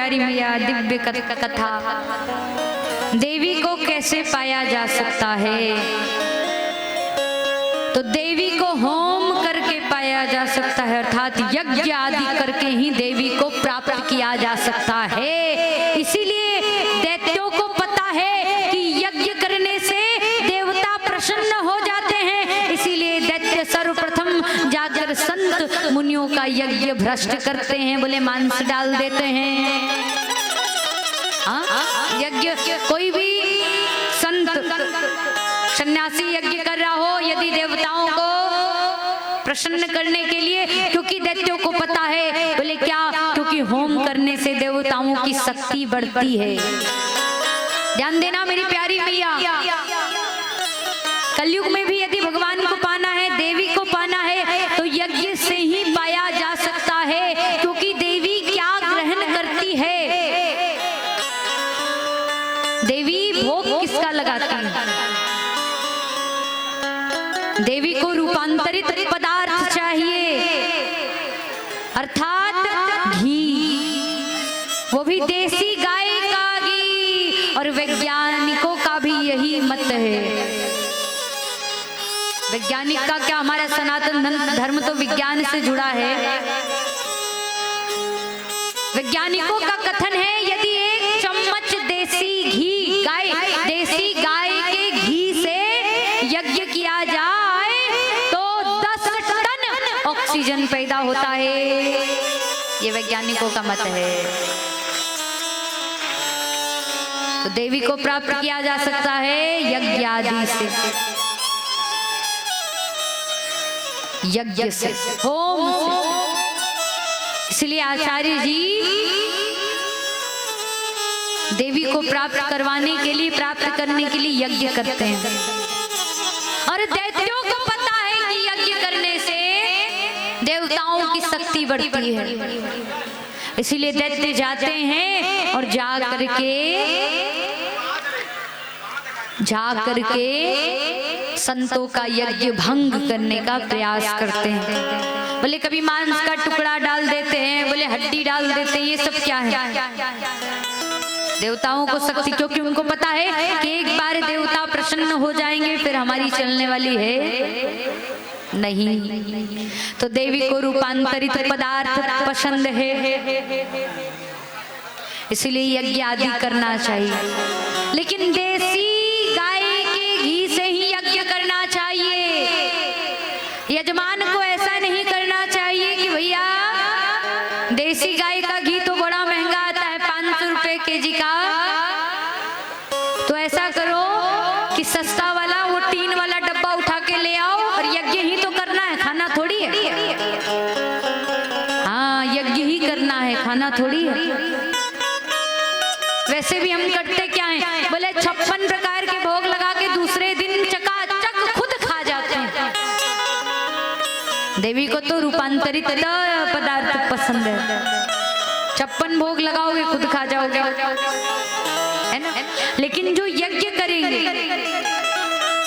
प्यारी मैया दिव्य कथा। देवी को कैसे पाया जा सकता है? तो देवी को होम करके पाया जा सकता है, अर्थात यज्ञ आदि करके ही देवी को प्राप्त किया जा सकता है। इसीलिए दैत्यों को पता है कि यज्ञ करने से देवता प्रसन्न हो जाते हैं, इसीलिए दैत्य सर्वप्रथम जाकर संत मुनियों का यज्ञ भ्रष्ट करते हैं, बोले मांस डाल देते हैं। यज्ञ कोई भी संत सन्यासी यज्ञ कर रहा हो, यदि देवताओं को प्रसन्न करने के लिए, क्योंकि दैत्यों को पता है, बोले क्या, क्योंकि होम करने से देवताओं की शक्ति बढ़ती है। ध्यान देना मेरी प्यारी मैया, कलयुग में भी यदि भगवान को पाना है, देवी को पाना है, तो यज्ञ से ही पाया जा सकता है, क्योंकि देवी क्या ग्रहण करती है? देवी भोग किसका लगाती है? देवी को रूपांतरित पदार्थ चाहिए, अर्थात घी, वो भी देसी गाय का घी। और वैज्ञानिकों का भी यही मत है। वैज्ञानिक का क्या, हमारा सनातन धर्म तो विज्ञान से जुड़ा है। वैज्ञानिकों का कथन है, यदि 1 चम्मच देसी घी, देसी गाय के घी से यज्ञ किया जाए तो 10 टन ऑक्सीजन पैदा होता है। ये वैज्ञानिकों का मत है। तो देवी को प्राप्त किया जा सकता है यज्ञ आदि से, यज्ञ से, होम से। इसलिए आचार्य जी देवी को प्राप्त करवाने के लिए, प्राप्त करने के लिए यज्ञ करते हैं। और दैत्यों को पता है कि यज्ञ करने से देवताओं की शक्ति बढ़ती है, इसीलिए दैत्य जाते हैं और जा करके संतों का यज्ञ भंग करने का प्रयास करते हैं। बोले कभी मांस का टुकड़ा डाल देते हैं, बोले हड्डी डाल देते हैं, ये सब क्या है? देवताओं को शक्ति, क्योंकि उनको पता है कि एक बार देवता प्रसन्न हो जाएंगे, फिर हमारी चलने वाली है नहीं। तो देवी को रूपांतरित पदार्थ पसंद है, इसलिए यज्ञ आदि करना चाहिए। लेकिन देसी गाय के घी से ही यज्ञ करना चाहिए। यजमान को ऐसा नहीं करना चाहिए कि भैया देसी गाय का घी तो बड़ा महंगा आता है, 500 रुपए केजी का, तो ऐसा करो कि सस्ता वाला वो टीन वाला डब्बा उठा के ले आओ, और यज्ञ ही तो करना है, खाना थोड़ी है। हाँ, यज्ञ ही करना है, खाना थोड़ी है। वैसे भी हम करते क्या है, बोले 56 प्रकार के भोग लगा के दूसरे दिन चकाचक खुद खा जाते हैं। देवी को तो रूपांतरित पदार्थ पसंद है। 56 भोग लगाओगे, खुद खा जाओगे, है ना? लेकिन जो यज्ञ करेंगे,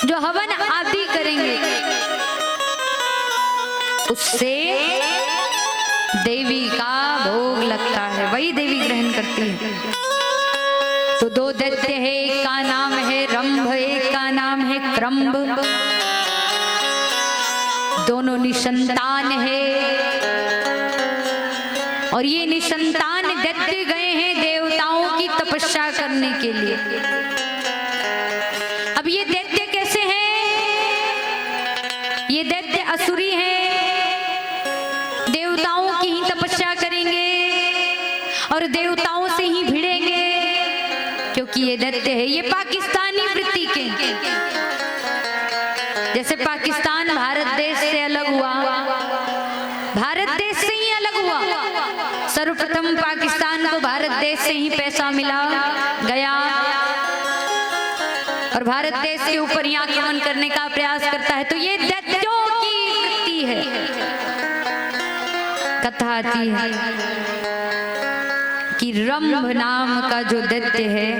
जो हवन आदि करेंगे, उससे देवी का भोग लगता है, वही देवी ग्रहण करती है। तो 2 दैत्य है, एक का नाम है रंभ, एक का नाम है क्रम्भ। दोनों निसंतान है, और ये निसंतान दैत्य गए हैं देवताओं की तपस्या करने के लिए। अब ये दैत्य कैसे हैं? ये दैत्य असुरी हैं, देवताओं की ही तपस्या करेंगे और देवताओं से ही भिड़ेंगे, क्योंकि ये दैत्य है। ये पाकिस्तानी वृत्ति के, जैसे पाकिस्तान भारत देश से अलग हुआ, भारत देश से ही अलग हुआ। सर्वप्रथम पाकिस्तान को भारत देश से ही पैसा मिला गया, और भारत देश के ऊपर ही आक्रमण करने का प्रयास करता है। तो ये दैत्यों की वृत्ति है। कथा आती है कि रंभ नाम का जो दैत्य है,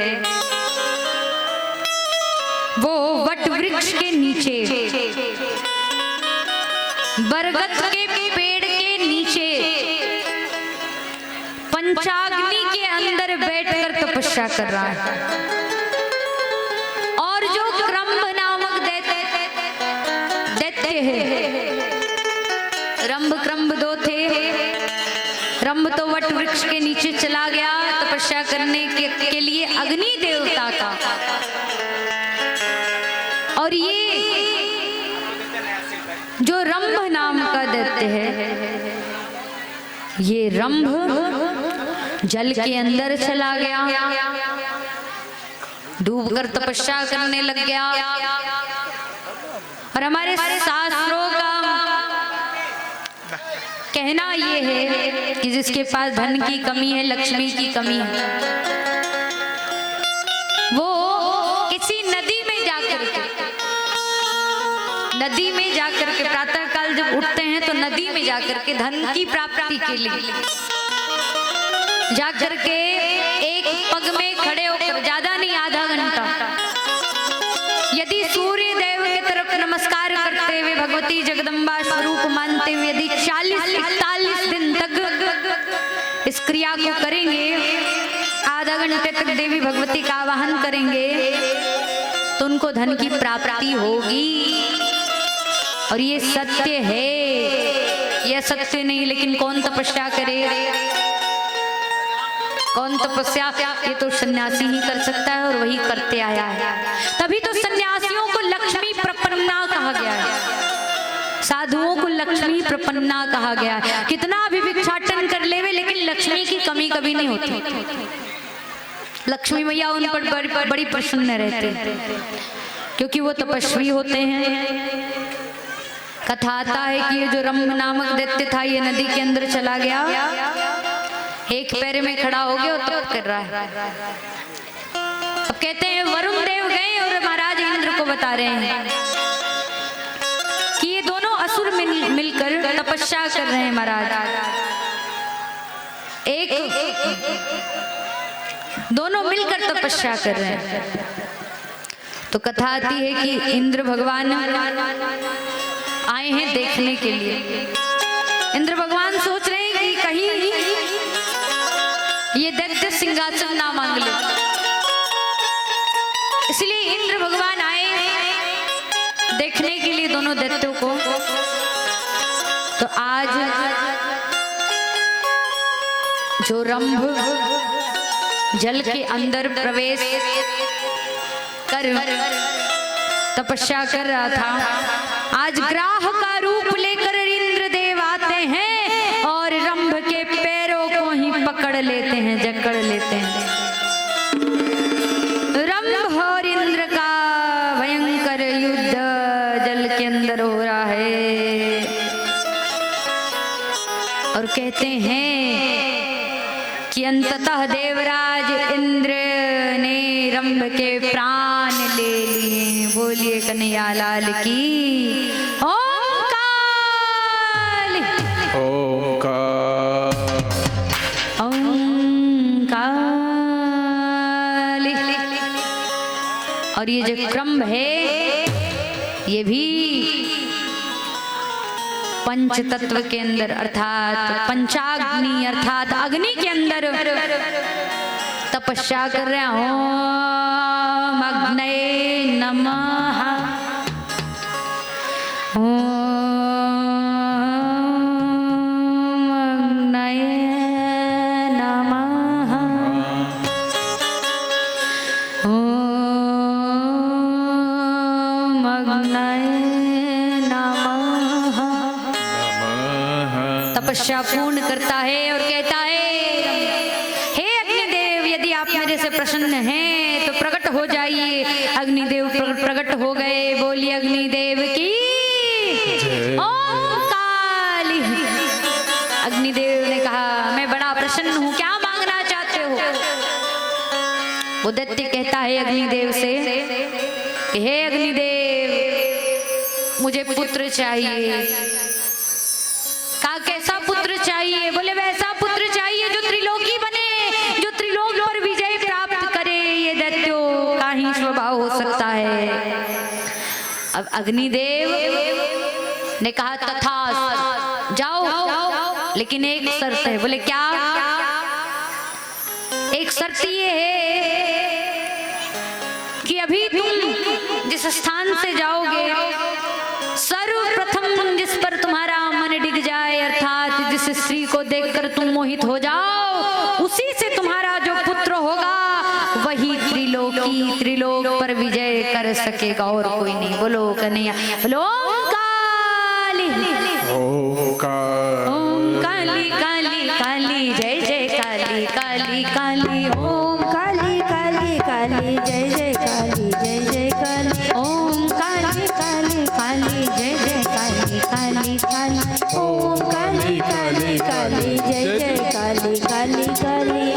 वो वट वृक्ष के नीचे, बरगद के पेड़ के नीचे, पंचाग्नि के अंदर तपस्या कर रहा है। और जो क्रम्भ नामक दैत्य है, रंभ क्रम्भ दो थे। रंभ तो वट वृक्ष के नीचे चला गया तपस्या करने के लिए अग्नि देवता का, और ये जो रंभ नाम का दैत्य है, ये रंभ जल के अंदर चला गया, डूबकर तपस्या करने लग गया। और हमारे शास्त्रों का कहना ये है कि जिसके पास धन की कमी है, लक्ष्मी की कमी है, वो किसी नदी में जाकर के प्रातः काल जब उठते हैं तो नदी में जाकर के धन की प्राप्ति के लिए जाकर के एक पग में खड़े होकर, ज्यादा नहीं आधा घंटा, यदि सूर्य देव की तरफ नमस्कार करते हुए भगवती जगदम्बा स्वरूप मानते हुए यदि 40-41 दिन तक इस क्रिया को करेंगे, आधा घंटे तक देवी भगवती का आवाहन करेंगे, तो उनको धन की प्राप्ति होगी। और ये सत्य है, यह सत्य नहीं, लेकिन कौन तपस्या करे, कौन तपस्या, ये तो सन्यासी ही कर सकता है और वही करते आया है। तभी तो सन्यासियों को लक्ष्मी प्रपन्ना कहा गया है, साधुओं को लक्ष्मी प्रपन्ना कहा गया है। कितना भी भिक्षाटन कर लेवे लेकिन लक्ष्मी की कमी कभी नहीं होती। लक्ष्मी मैया उन पर बड़ी प्रसन्न रहते हैं, क्योंकि वो तपस्वी होते हैं। कथा आता है कि ये जो रंभ नामक दैत्य था, ये नदी के अंदर चला गया, एक पैर में खड़ा हो गया और तप कर रहा है। अब कहते हैं वरुण देव गए और महाराज इंद्र को बता रहे हैं कि ये दोनों असुर मिलकर तपस्या कर रहे हैं महाराज। दोनों मिलकर तपस्या कर रहे हैं। तो कथा आती है कि इंद्र भगवान आए हैं देखने के लिए। इंद्र भगवान सोच रहे हैं कि कहीं ये दैत्य सिंहासन ना मांग ले, इसलिए इंद्र भगवान आए देखने के लिए दोनों दैत्यों को। तो आज जो रंभ जल के अंदर प्रवेश कर तपस्या कर रहा था, आज ग्राह का रूप लेकर इंद्र देव आते हैं और रंभ के पैरों को ही पकड़ लेते हैं, जकड़ लेते हैं। रंभ और इंद्र का भयंकर युद्ध जल के अंदर हो रहा है। और कहते हैं कि अंततः देवराज इंद्र ने रंभ के प्राण ले लिए। बोलिए कन्हैया लाल की ओंकार। और ये जो क्रम्भ है, ये भी पंच तत्व के अंदर अर्थात पंचाग्नि अर्थात अग्नि के अंदर तपस्या कर रहे हो। ओम अग्नये नमः, ओम अग्नये नमः, ओम अग्नये नमः। तपस्या पूर्ण करता है और कहता है, हे अग्निदेव, यदि आप मेरे से प्रसन्न हैं तो प्रकट हो जाइए। अग्निदेव प्रकट हो गए। बोलिए अग्निदेव की ओम काली। अग्निदेव ने कहा, मैं बड़ा प्रसन्न हूँ, क्या मांगना चाहते हो? वो दैत्य कहता है अग्निदेव से, हे अग्निदेव, मुझे पुत्र चाहिए। कहा कैसा पुत्र चाहिए? बोले वैसा पुत्र चाहिए जो त्रिलोकी बने, जो त्रिलोक पर विजय प्राप्त करे। ये दैत्यों का ही स्वभाव हो सकता है। अब अग्निदेव ने कहा तथास्तु, जाओ, लेकिन एक शर्त है। बोले क्या? एक शर्त ये है कि अभी तुम जिस स्थान से जाओगे सर्वप्रथम जिस पर तुम्हारा मन डिग जाए, अर्थात जिस स्त्री को देखकर तुम मोहित हो जाओ, उसी से तुम्हारा जो पुत्र होगा वही त्रिलोक पर विजय कर सकेगा और कोई नहीं। बोलो कन्हैया, बोलो ओम काली काली काली जय जय काली काली काली, ओम काली काली काली जय जय काली जय जय काली, ओम काली काली काली जय जय काली काली काली, ओम काली काली काली जय जय काली काली काली।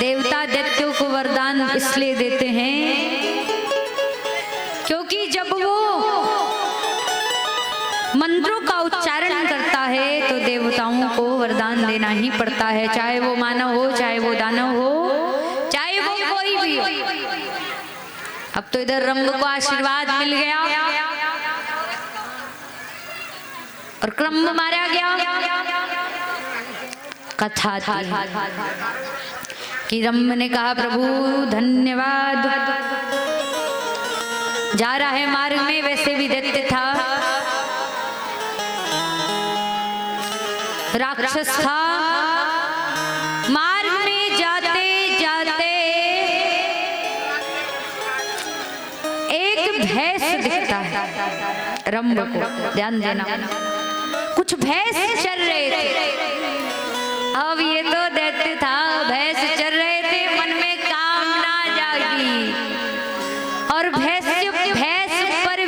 देवता दैत्यों को वरदान इसलिए देते हैं क्योंकि जब वो मंत्रों का उच्चारण करता है तो देवताओं को वरदान देना ही पड़ता है, चाहे वो मानव हो, चाहे वो दानव हो, चाहे वो कोई भी हो। अब तो इधर रंग को आशीर्वाद मिल गया और क्रम मारा गया। कथा थी कि रंभ ने कहा प्रभु धन्यवाद, जा रहा है मार्ग में, वैसे भी दैत्य था, राक्षस था, मार्ग में जाते जाते एक भैंस दिखता है रंभ को, ध्यान देना, कुछ भैंस चल रहे थे। अब ये तो दैत्य था, भैंस चल रहे थे, मन में कामना जागी और भैंस पर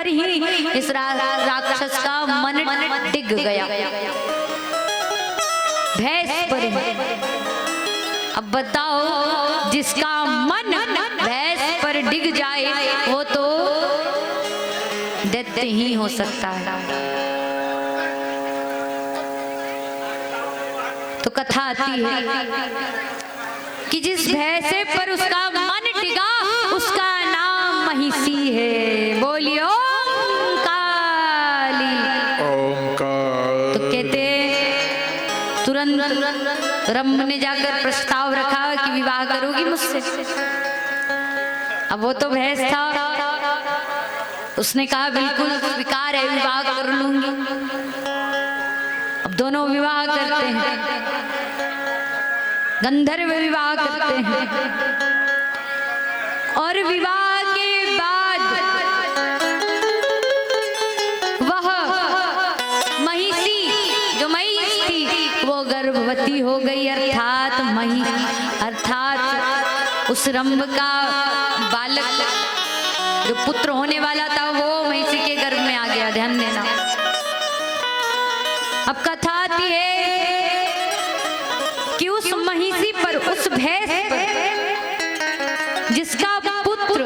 ही इस राक्षस का मन डिग गया, भैंस पर ही। अब बताओ जिसका मन भैंस पर डिग जाए वो तो दैत्य ही हो सकता है। तो कथा आती है कि जिस भैंसे पर उसका मन टिका उसका नाम महिषी है। बोलियो काली। तो कहते तुरंत रंभ ने जाकर प्रस्ताव रखा कि विवाह करोगी मुझसे। अब वो तो भैंस था, उसने कहा बिल्कुल स्वीकार है, विवाह कर लूंगी। अब दोनों विवाह करते हैं, गंधर्व विवाह करते हैं और विवाह के बाद वह महिषी जो महिष थी वो गर्भवती हो गई, अर्थात उस रंभ का बालक जो पुत्र होने वाला था वो महिषी के गर्भ में आ गया। ध्यान देना। अब कथा आती है कि उस महिषी पर, उस भैंस पर जिसका पुत्र,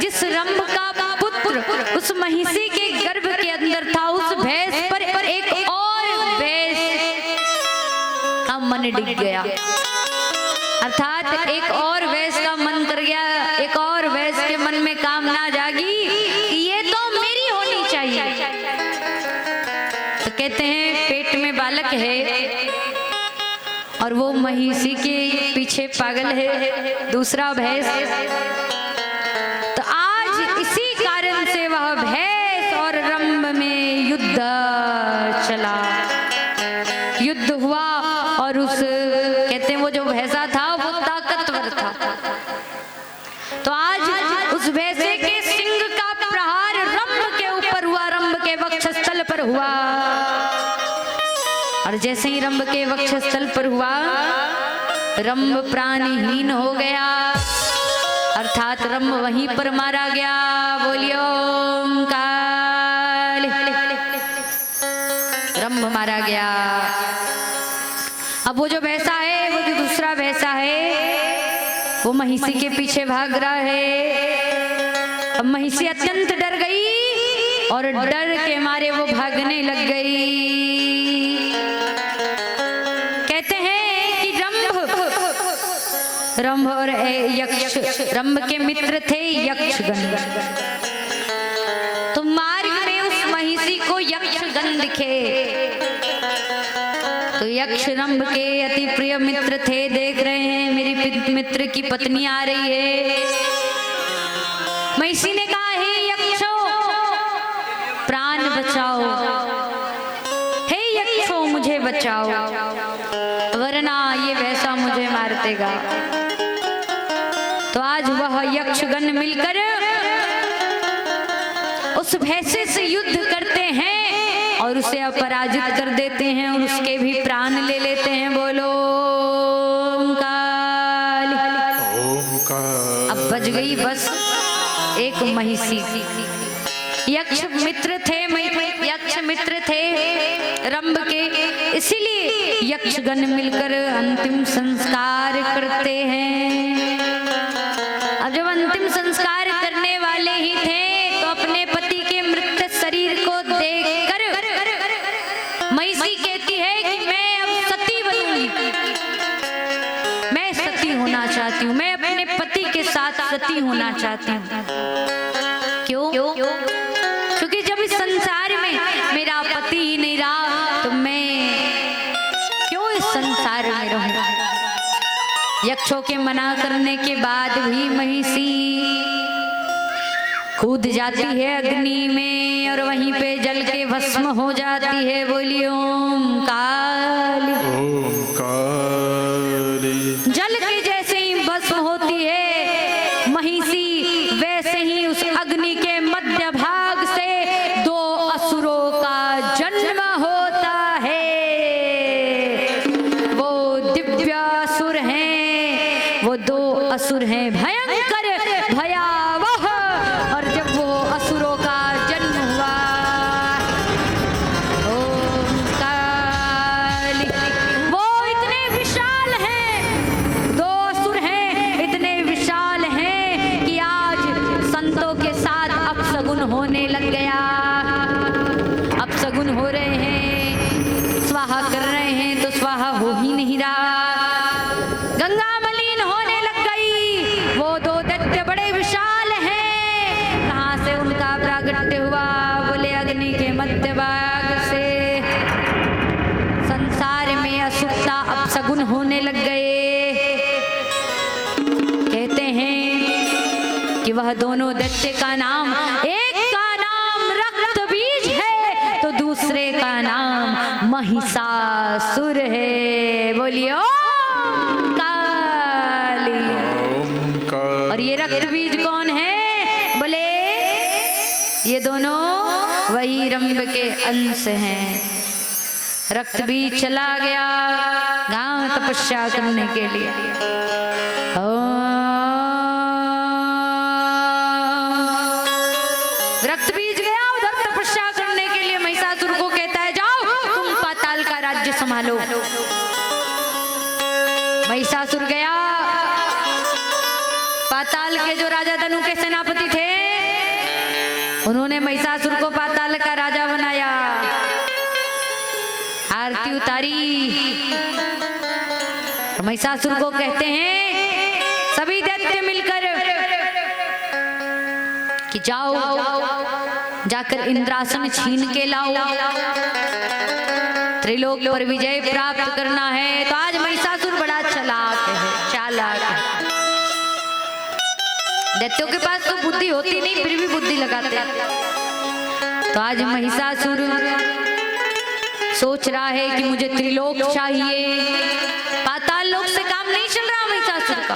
जिस रंभ का पुत्र उस महिषी के गर्भ के अंदर था, उस भैंस पर एक और भैंस का मन डिग गया, अर्थात एक और भैंस का मन कर गया, एक और भैंस के मन में कामना जागी कि ये तो मेरी होनी चाहिए। तो कहते हैं पेट में बालक है और वो महिषी के पीछे पागल है, दूसरा भैंस। तो आज इसी कारण से वह भैंस और रंभ में युद्ध चला, युद्ध हुआ और उस कहते हैं वो जो भैंसा था वो ताकतवर था। तो आज उस भैंसे के सिंग का प्रहार रंभ के ऊपर हुआ, रंभ के वक्षस्थल पर हुआ और जैसे ही रंभ के वक्षस्थल पर हुआ रंभ प्राणहीन हो गया। अर्थात रंभ वहीं पर मारा गया। बोलियो ओंकार। रंभ मारा गया। अब वो जो भैंसा है, वो जो दूसरा भैंसा है, वो महिषी के पीछे भाग रहा है। अब महिषी अत्यंत डर गई और डर के मारे वो भागने लग गई। कहते हैं कि रंभ और यक्ष, रंभ के मित्र थे यक्षगण। तो मार्ग में उस महिषी को यक्षगण दिखे। तो यक्ष रंभ के अति प्रिय मित्र थे। देख रहे हैं मेरी मित्र की पत्नी आ रही है। महिषी ने कहा, हे यक्षो प्राण बचाओ, हे यक्षो मुझे बचाओ, वरना ये वैसा मुझे मार देगा। तो आज वह यक्षगण मिलकर उस भैंसे से युद्ध करते हैं और उसे अपराजित कर देते हैं और उसके भी प्राण ले लेते हैं। बोलो ओंकार। अब बच गई बस एक महिषी। यक्ष मित्र थे रंभ के, इसीलिए यक्षगण मिलकर अंतिम संस्कार करते हैं। अब जब अंतिम संस्कार करने वाले ही थे तो अपने पति के मृत शरीर को देखकर महिषी कहती है कि मैं अब सती बनूंगी, मैं सती होना चाहती हूँ, मैं अपने पति के साथ सती होना चाहती हूँ। क्यों? क्योंकि जब इस संसार में मेरा पति ही नहीं रहा तो मैं क्यों इस संसार में रहूं। यक्षों के मना करने के बाद भी महिषी कूद जाती है अग्नि में और वहीं पे जल के भस्म हो जाती है। बोली ओम काली। जल के जैसे ही भस्म होती है महिषी, वैसे ही उस अग्नि के मध्य भाग से दो असुरों का जन्म होता है। वो दिव्यासुर हैं, वो दो असुर हैं भयंकर भयावह। और जब वो असुरों का जन्म हुआ, ओम काली, वो इतने विशाल हैं, दो असुर हैं इतने विशाल हैं कि आज संतों के साथ अपशगुन होने लग गया। अपशगुन हो रहे हैं, स्वाहा कर रहे हैं तो स्वाहा हो ही नहीं रहा। गंगा मलिन होने लग गई। वो दो दैत्य बड़े विशाल हैं, कहाँ से उनका प्रागट्य हुआ? बोले अग्नि के मध्य भाग से। संसार में अशुभता अपशगुन होने लग गए। कहते हैं कि वह दोनों दैत्य का नाम, एक का नाम रक्त बीज है तो दूसरे का नाम महिषासुर है। बोलिए ओम काली। और ये रक्त बीज कौन है? बोले ये दोनों वही रंभ के अंश हैं। रक्त बीज चला गया गांव तपस्या करने के लिए। रक्त बीज गया उधर तपस्या करने के लिए। महिषासुर को कहता है जाओ तुम पाताल का राज्य संभालो। महिषासुर गया। पाताल के जो राजा धनु के सेनापति थे उन्होंने महिषासुर को पाताल का राजा बनाया। आरती उतारी। महिषासुर को कहते हैं सभी दैत्य मिलकर कि जाओ जाकर इंद्रासन छीन के लाओ, त्रिलोक पर विजय प्राप्त करना है। तो आज महिषासुर बड़ा चालाक है। दैत्यों के पास तो बुद्धि होती नहीं फिर भी बुद्धि लगाते। तो आज महिषासुर सोच रहा है कि मुझे त्रिलोक चाहिए। पाताल लोक से काम नहीं चल रहा महिषासुर का।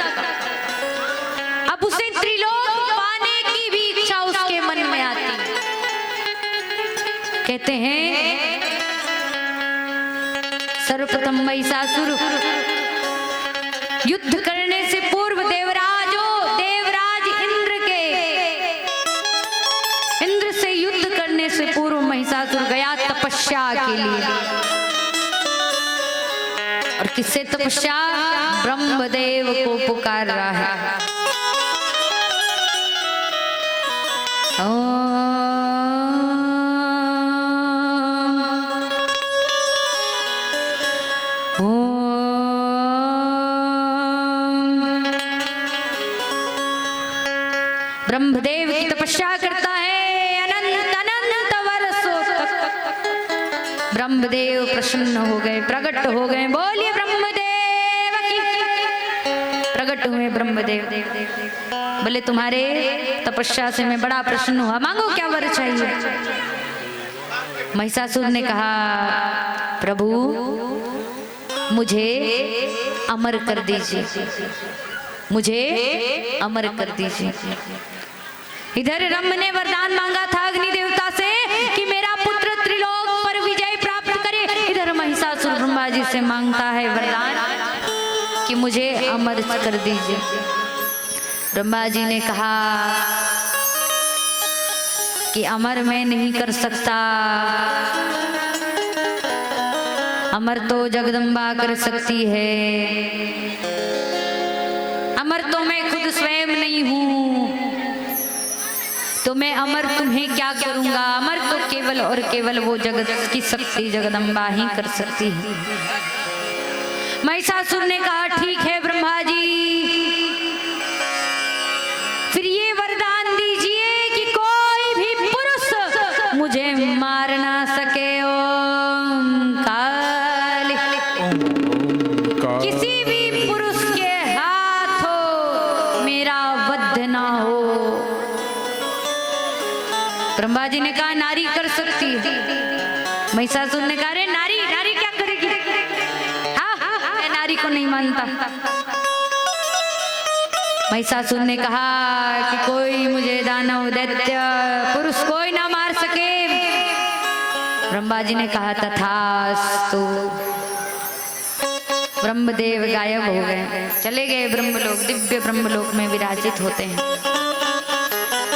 अब उसे त्रिलोक पाने की भी इच्छा उसके मन में आती। कहते हैं सर्वप्रथम महिषासुर युद्ध करने से पूर्व देवराज के लिए। और किससे तपस्या? ब्रह्मदेव को पुकार रहा है। ब्रह्मदेव की तपस्या करता है अनंत अनंत वर्षों तक। ब्रह्मदेव प्रसन्न हो गए, प्रकट हो गए। बोलिए ब्रह्मदेव की। प्रकट हुए ब्रह्मदेव, बोले तुम्हारे तपस्या से मैं बड़ा प्रसन्न हुआ, मांगो क्या वर चाहिए। महिषासुर ने कहा प्रभु मुझे अमर कर दीजिए, मुझे अमर कर दीजिए। इधर रम ने वरदान मांगा था अग्नि देवता से कि मेरा पुत्र त्रिलोक पर विजय प्राप्त करे। इधर महिषासुर ब्रह्मा जी से मांगता है वरदान कि मुझे अमर कर दीजिए। ब्रह्मा जी ने कहा कि अमर मैं नहीं कर सकता, अमर तो जगदम्बा कर सकती है, अमर तो मैं खुद स्वयं नहीं हूँ, तो मैं अमर तुम्हें क्या करूंगा। अमर तो केवल और केवल वो जगत की शक्ति जगदम्बा ही कर सकती है। महिषासुर ने कहा ठीक है ब्रह्मा जी, फिर ये वरदान दीजिए कि कोई भी पुरुष मुझे मार ना सके। ओम काली, किसी भी पुरुष के हाथों मेरा वध ना हो। ब्रह्मा जी ने कहा नारी कर सकती है। महिषासुर ने कहा रे नारी, नारी क्या करेगी? हाँ, मैं नारी को नहीं मानता। महिषासुर ने कहा कि कोई मुझे दानव दैत्य पुरुष कोई ना मार सके। ब्रह्मा जी ने कहा तथास्तु। ब्रह्मदेव गायब हो गए, चले गए ब्रह्मलोक, दिव्य ब्रह्मलोक में विराजित होते हैं।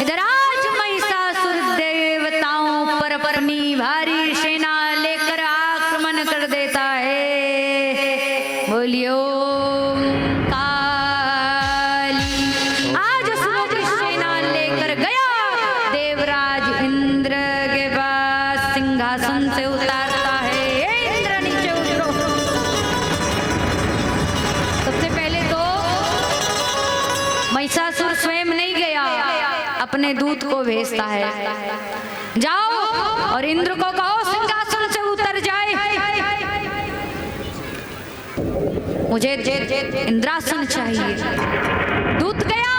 इधर आज महिषासुर देवताओं पर अपनी भारी सेना लेकर आक्रमण कर देता है। बोलियो से उतारता है। इंद्र नीचे उतरो। सबसे पहले तो महिषासुर स्वयं नहीं गया, अपने दूत को भेजता है, जाओ और इंद्र को कहो सिंहासन से उतर जाए, मुझे इंद्रासन चाहिए। दूत गया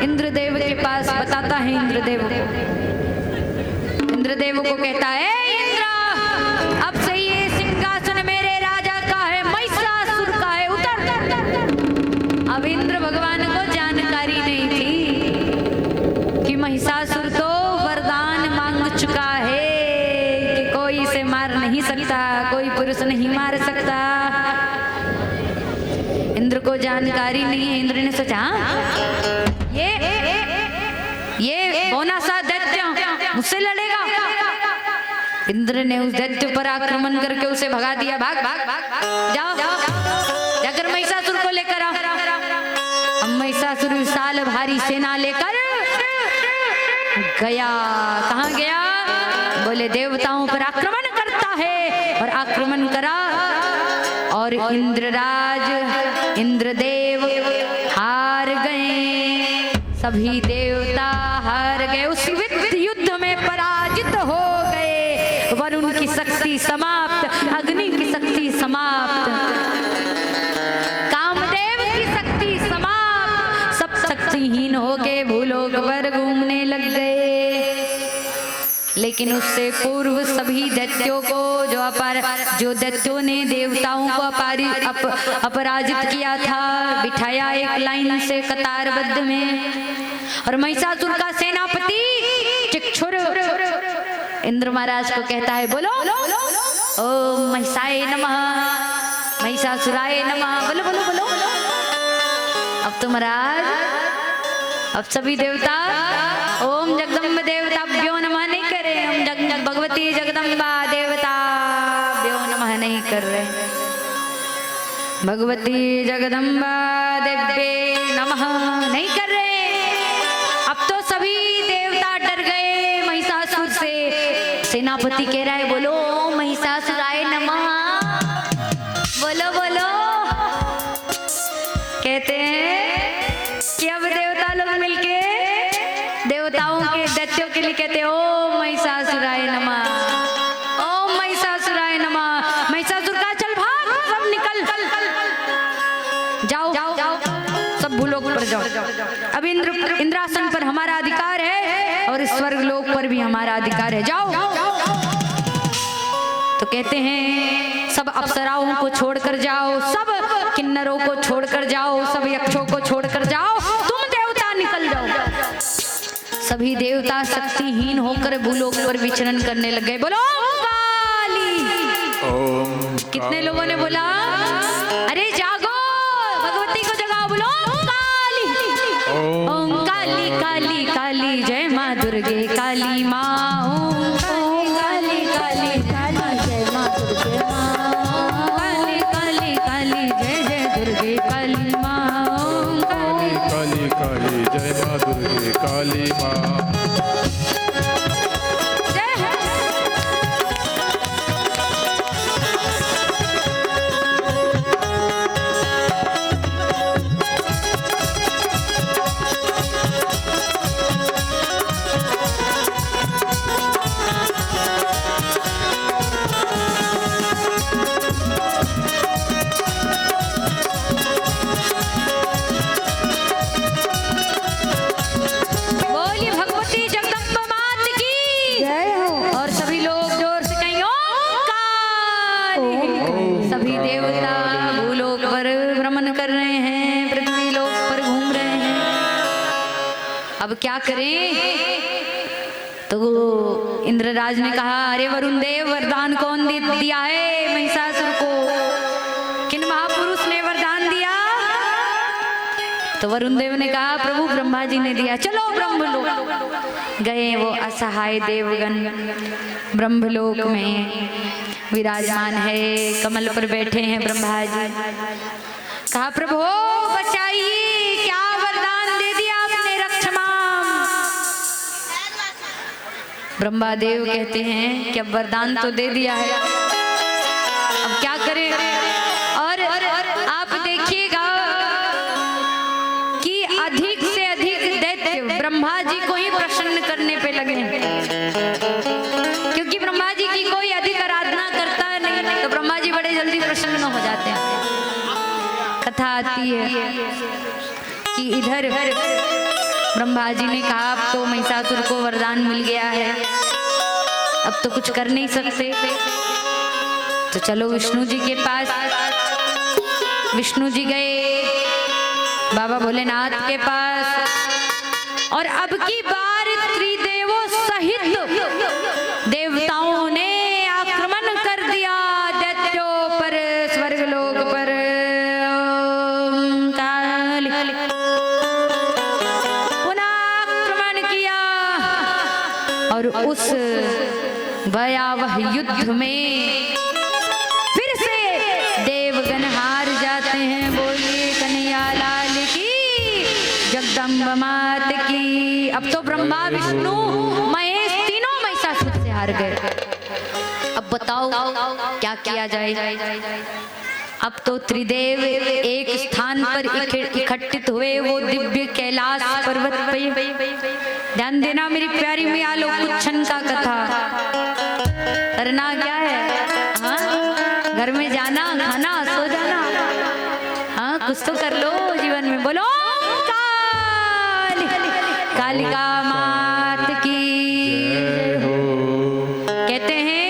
इंद्रदेव के पास, बताता है इंद्रदेव को कहता है इंद्र अब से ये सिंहासन मेरे राजा का है, महिषासुर का है, उतर। अब इंद्र भगवान को जानकारी नहीं थी कि महिषासुर तो वरदान मांग चुका है कि कोई इसे मार नहीं सकता, कोई पुरुष नहीं मार सकता। इंद्र को जानकारी नहीं है। इंद्र ने सोचा ये बौना सा दैत्य मुझसे लड़ेगा। इंद्र ने उस दैत्य पर आक्रमण करके उसे भगा दिया। भाग भाग भाग, जाओ जाकर महिषासुर को लेकर आओ। अब महिषासुर विशाल भारी सेना लेकर गया। कहाँ गया? बोले देवताओं पर आक्रमण करता है। और आक्रमण करा और इंद्रराज इंद्रदेव हार गए। सभी देवता हार गए, उस युद्ध में पराजित हो गए। वरुण की शक्ति समाप्त, अग्नि की शक्ति समाप्त, कामदेव की शक्ति समाप्त। सब शक्तिहीन होके भूलोक पर घूमने लग गए। लेकिन उससे पूर्व सभी दैत्यों को जो दैत्यों ने देवताओं को अपराजित किया था, बिठाया एक लाइन से कतारबद्ध में। और महिषासुर का सेनापति चिक्षुर इंद्र महाराज को कहता है बोलो ओम महिषाय नमः, महिषासुराय नमः। बोलो बोलो बोलो। अब तो महाराज, अब सभी देवता ओम जगदम्ब देवताभ्यो नमः नहीं करे, हम भगवती जगदम्बा देवता भगवती जगदम्बा देव्ये नमः नहीं कर रहे। अब तो सभी देवता डर गए महिषासुर से। सेनापति कह रहा है बोलो महिषासुराय नमः, बोलो बोलो। कहते हैं कि अब देवता लोग मिलके देवताओं के दैत्यों के लिए कहते हैं ओम महिषासुराय नमः, ओम महिषासुराय नमः। महिषासुर का चल भाग, सब निकल जाओ, सब भूलोक पर जाओ। अब इंद्रासन पर हमारा अधिकार है और इस स्वर्ग लोक पर भी हमारा अधिकार है, जाओ। तो कहते हैं सब अप्सराओं को छोड़कर जाओ, सब किन्नरों को छोड़कर जाओ, सब यक्षों को छोड़कर जाओ, तुम देवता निकल जाओ। सभी देवता शक्तिहीन होकर भूलोक पर विचरण करने लग गए। बोलो काली। कितने लोगों ने बोला अरे जागो, भगवती को जगाओ, बोलो काली। ओम काली काली काली जय माँ दुर्गे काली माँ। ओम काली काली काली जय माँ दुर्गे माँ। काली काली काली जय जय दुर्गे काली माँ। ओम काली काली काली जय माँ दुर्गे काली माँ। जय है। बोलिए भगवती जगदम्बा मात की जय हो। और सभी लोग जोर से कहें ओम काली। सभी देवता भूलोक पर भ्रमण कर रहे हैं, पृथ्वी लोक पर घूम रहे हैं। अब क्या करें? तो इंद्रराज ने कहा अरे वरुण देव वरदान कौन दिया है महिषासुर को? किन महापुरुष ने वरदान दिया? तो वरुण देव ने कहा प्रभु ब्रह्मा जी ने दिया। चलो ब्रह्मलोक गए। वो असहाय देवगण ब्रह्मलोक में विराजमान है, कमल पर बैठे हैं ब्रह्मा जी। कहा प्रभु बचाइए, क्या वरदान दे दिया आपने, रक्षमाम। ब्रह्मा देव कहते हैं कि अब वरदान तो दे दिया है, अब क्या करें? और आप देखिएगा कि अधिक से अधिक दैत्य ब्रह्मा जी को ही प्रसन्न करने पे लगे, क्योंकि ब्रह्मा जी की कोई अधिक आराधना करता नहीं तो ब्रह्मा जी बड़े जल्दी प्रसन्न हो जाते हैं। कथा आती है कि इधर ब्रह्मा जी ने कहा अब तो महिषासुर को वरदान मिल गया है, अब तो कुछ कर नहीं सकते, तो चलो विष्णु जी के पास। विष्णु जी गए बाबा भोलेनाथ के पास, और अब की बार त्रिदेवों सहित देवताओं ने आक्रमण कर दिया दैत्यों पर, स्वर्गलोक पर। ओम काली पुनः आक्रमण किया और उस भयावह युद्ध में फिर से देवगण हार जाते हैं। बोलिए कन्हैया लाल की, जगदम्बा मात की। अब तो ब्रह्मा विष्णु महेश तीनों महिषासुर से हार गए। अब बताओ क्या किया जाए? अब तो त्रिदेव एक स्थान पर इकट्ठित हुए, वो दिव्य कैलाश पर्वत पे। ध्यान देना मेरी प्यारी मैया लोग, कुछ क्षण का कथा करना क्या है? हाँ, घर में जाना, खाना, सो जाना। हाँ, कुछ तो कर लो जीवन में। बोलो काली, कालिका मात की। कहते हैं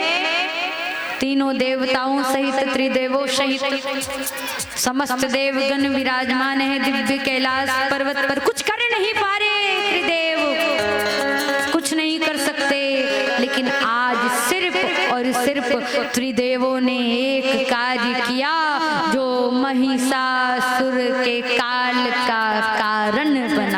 तीनों देवताओं सहित त्रिदेवों सहित समस्त देवगण विराजमान है दिव्य कैलाश पर्वत पर। कुछ कर नहीं पा रहे त्रिदेव, कुछ नहीं कर सकते, लेकिन आज सिर्फ और सिर्फ त्रिदेवों ने एक कार्य किया जो महिषा